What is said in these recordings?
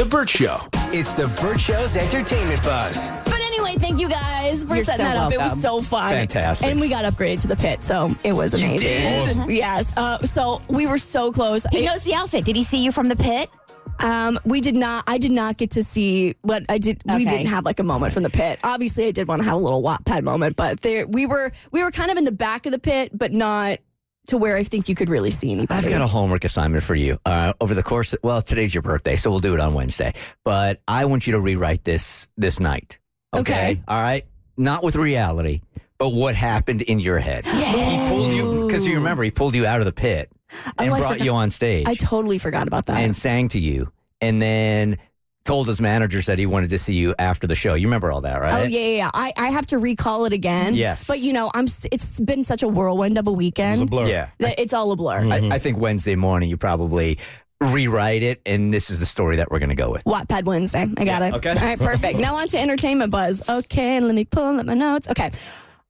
The Bert Show. It's the Bert Show's entertainment buzz. But anyway, thank you guys for setting that up. It was so fun. Fantastic. And we got upgraded to the pit, so it was amazing. did? Yes. So we were so close. He knows the outfit. Did he see you from the pit? We did not. I did not get to see what I did. We didn't have like a moment from the pit. Obviously, I did want to have a little Wattpad moment, but we were kind of in the back of the pit, but not to where I think you could really see anybody. I've got a homework assignment for you. Over the course today's your birthday, so we'll do it on Wednesday. But I want you to rewrite this night. Okay. All right? Not with reality, but what happened in your head. He pulled you, because you remember, he pulled you out of the pit and brought you on stage. I totally forgot about that. And sang to you. And then told his manager that he wanted to see you after the show. You remember all that, right? Oh, yeah. I have to recall it again. Yes. But, it's been such a whirlwind of a weekend. It's a blur. Yeah. That it's all a blur. I think Wednesday morning you probably rewrite it, and this is the story that we're going to go with. Wattpad Wednesday. I got it. Okay. All right, perfect. Now on to entertainment buzz. Okay, let me pull up my notes. Okay.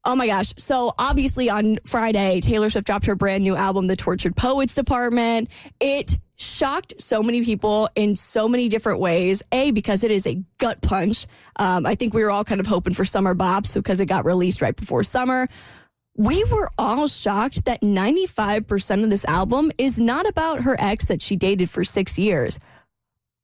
Oh my gosh. So obviously on Friday, Taylor Swift dropped her brand new album, The Tortured Poets Department. It shocked so many people in so many different ways. Because it is a gut punch. I think we were all kind of hoping for summer bops because it got released right before summer. We were all shocked that 95% of this album is not about her ex that she dated for 6 years.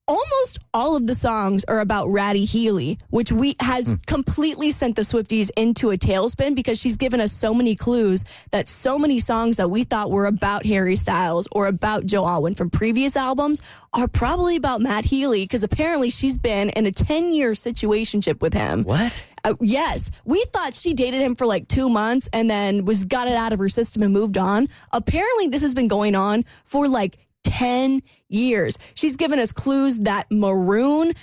Almost all of the songs are about Matty Healy, which has completely sent the Swifties into a tailspin because she's given us so many clues that so many songs that we thought were about Harry Styles or about Joe Alwyn from previous albums are probably about Matt Healy because apparently she's been in a 10-year situationship with him. What? Yes. We thought she dated him for like 2 months and then got it out of her system and moved on. Apparently this has been going on for like 10 years. She's given us clues that Maroon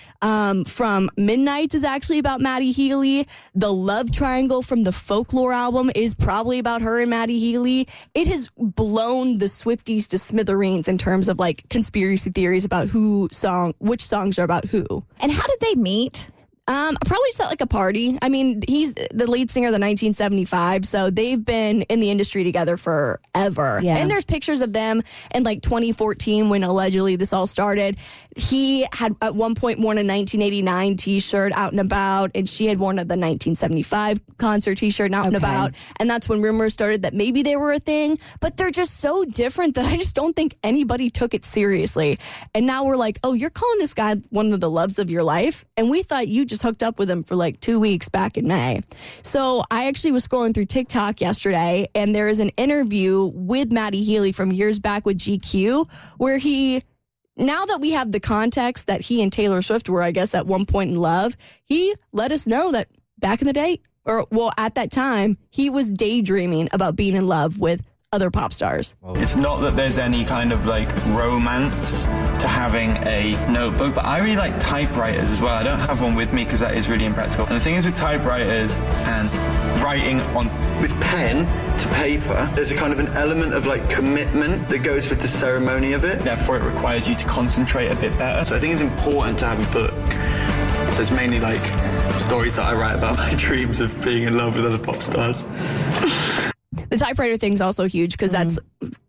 from Midnights is actually about Matty Healy. The Love Triangle from the Folklore album is probably about her and Matty Healy. It has blown the Swifties to smithereens in terms of like conspiracy theories about which songs are about who. And how did they meet? Probably just at like a party. I mean, he's the lead singer of the 1975, so they've been in the industry together forever. Yeah. And there's pictures of them in like 2014 when allegedly this all started. He had at one point worn a 1989 t-shirt out and about, and she had worn the 1975 concert t-shirt out and about. And that's when rumors started that maybe they were a thing, but they're just so different that I just don't think anybody took it seriously. And now we're like, oh, you're calling this guy one of the loves of your life? And we thought you just hooked up with him for like 2 weeks back in May. So I actually was scrolling through TikTok yesterday, and there is an interview with Matty Healy from years back with GQ where now that we have the context that he and Taylor Swift were, I guess, at one point in love, he let us know that back in the day, at that time, he was daydreaming about being in love with other pop stars. It's not that there's any kind of like romance to having a notebook, but I really like typewriters as well. I don't have one with me because that is really impractical. And the thing is with typewriters and writing with pen to paper, there's a kind of an element of like commitment that goes with the ceremony of it. Therefore, it requires you to concentrate a bit better. So I think it's important to have a book. So it's mainly like stories that I write about my dreams of being in love with other pop stars. The typewriter thing's also huge because that's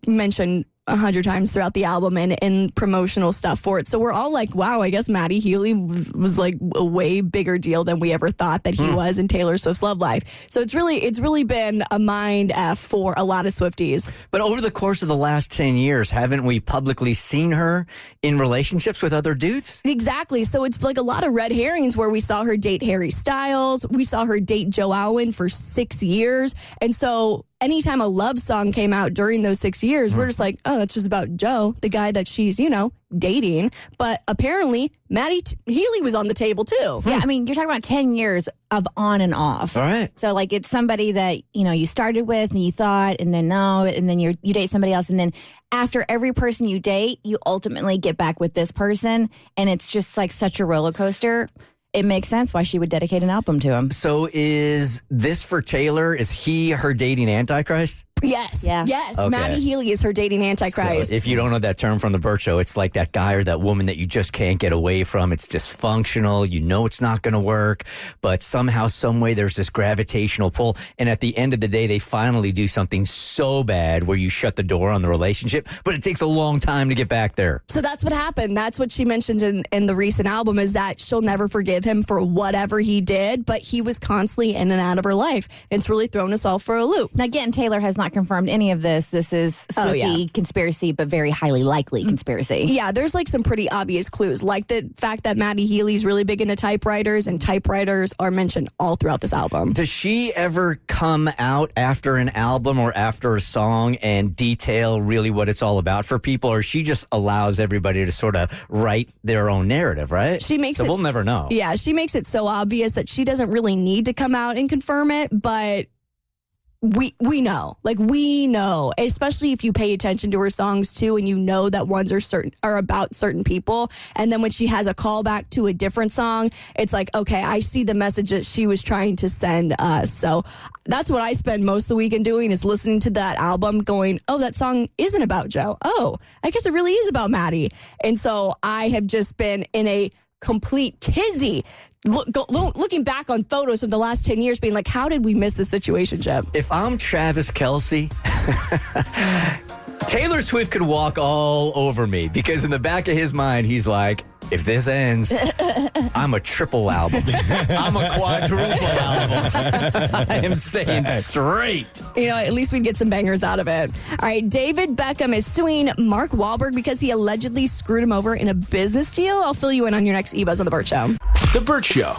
mentioned 100 times throughout the album and in promotional stuff for it. So we're all like, wow, I guess Matty Healy was like a way bigger deal than we ever thought that he was in Taylor Swift's love life. So it's really been a mind F for a lot of Swifties. But over the course of the last 10 years, haven't we publicly seen her in relationships with other dudes? Exactly. So it's like a lot of red herrings where we saw her date Harry Styles. We saw her date Joe Alwyn for 6 years. And so anytime a love song came out during those 6 years, we're just like, oh, that's just about Joe, the guy that she's, dating. But apparently, Matty Healy was on the table too. Yeah, I mean, you're talking about 10 years of on and off. All right. So like it's somebody that, you started with and you thought, and then no, and then you date somebody else. And then after every person you date, you ultimately get back with this person. And it's just like such a roller coaster. It makes sense why she would dedicate an album to him. So is this for Taylor? Is he her dating antichrist? Yes. Yeah. Yes. Okay. Matty Healy is her dating antichrist. So if you don't know that term from the Bert Show, it's like that guy or that woman that you just can't get away from. It's dysfunctional. You know it's not going to work, but somehow, some way, there's this gravitational pull. And at the end of the day, they finally do something so bad where you shut the door on the relationship, but it takes a long time to get back there. So that's what happened. That's what she mentions in the recent album, is that she'll never forgive him for whatever he did, but he was constantly in and out of her life. And it's really thrown us all for a loop. Now, again, Taylor has not confirmed any of this. This is Swiftie conspiracy, but very highly likely conspiracy. Yeah, there's like some pretty obvious clues, like the fact that Matty Healy's really big into typewriters, and typewriters are mentioned all throughout this album. Does she ever come out after an album or after a song and detail really what it's all about for people, or she just allows everybody to sort of write their own narrative, right? She makes so it, we'll never know. Yeah, she makes it so obvious that she doesn't really need to come out and confirm it, but we know. Like, we know, especially if you pay attention to her songs too, and you know that ones are about certain people. And then when she has a callback to a different song, it's like, okay, I see the message that she was trying to send us. So that's what I spend most of the weekend doing, is listening to that album going, oh, that song isn't about Joe. Oh, I guess it really is about Matty. And so I have just been in a complete tizzy looking back on photos from the last 10 years, being like, how did we miss this situationship? If I'm Travis Kelce, Taylor Swift could walk all over me, because in the back of his mind, he's like, if this ends, I'm a triple album. I'm a quadruple album. I am staying straight. You know, at least we'd get some bangers out of it. All right, David Beckham is suing Mark Wahlberg because he allegedly screwed him over in a business deal. I'll fill you in on your next eBuzz on The Bert Show. The Bert Show.